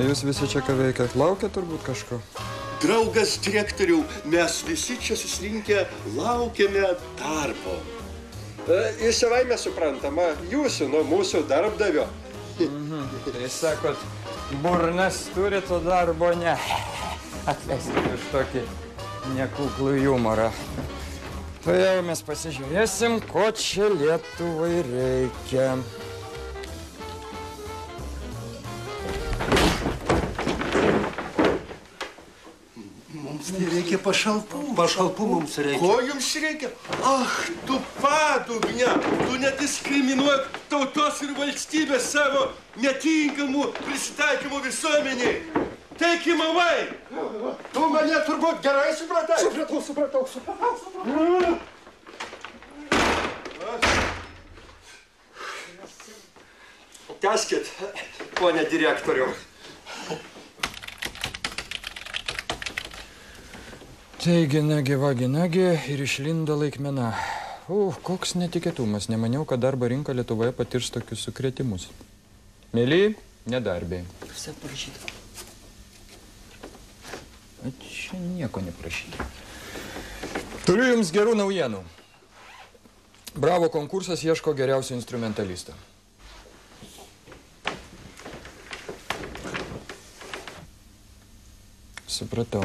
jūs visi čia ką veikiat? Laukia turbūt kažko? Draugas direktoriau, mes visi čia susirinkę laukiame darbo. Į savaime suprantama, jūsų, nuo mūsų darbdavio. Tai sakot, burnas turi, to darbo ne. Atleiskit už tokį nekuklų humorą. Tai jau mes pasižiūrėsim, ko čia Lietuvai reikia. Mums nereikia pašalpų. Pašalpų mums reikia. Ko jums reikia? Ach, tu padugnia, tu nediskriminuok tautos ir valstybės savo netinkamų prisitaikymų visuomeniai. Take him away! Tu mane turbūt gerai supratai? Supratau. Tęskit, ponė direktoriau. Taigi, nagi, ir išlindo laikmena. Koks netikėtumas. Nemaniau, kad darbo rinka Lietuvoje patirs tokius sukrėtimus. Mėly, nedarbiai. Visi parašyti. Čia nieko neprašyti. Turiu jums gerų naujienų. Bravo konkursas ieško geriausio instrumentalisto. Supratau.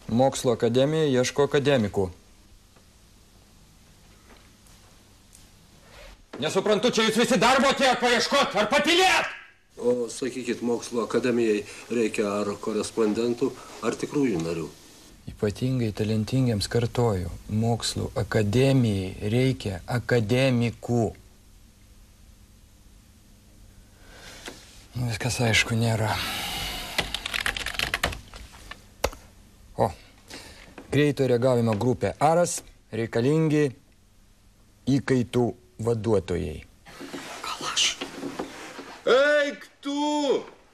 Mokslo akademija ieško akademikų. Nesuprantu, čia jūs visi darbo atėjot paieškot, ar patylėt? O sakykit, mokslo akademijai reikia ar korespondentų, ar tikrųjų narių? Ypatingai talentingiems kartoju, mokslo akademijai reikia akademikų. Viskas aišku nėra. Greito reagavimo grupė Aras reikalingi įkaitų vaduotojai. Gal aš? Eik tu,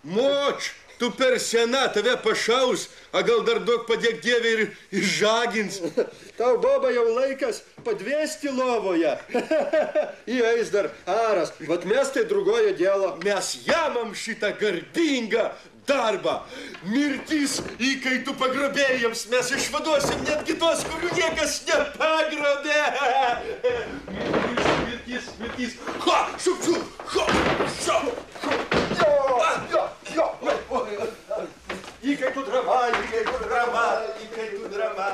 moč, tu per sena, tave pašaus, a gal dar daug padėk Dievė ir išžagins. Tau, boba, jau laikas padvėsti lovoje. Įeis dar Aras, vat mes tai drugojo dėlo. Mes jamam šitą garbingą darbą. Mirtis įkaitų pagrobėjams. Mes išvaduosim netgi tos, kurių niekas nepagrobė. Mirtis. Ha, šup. Įkaitų drama.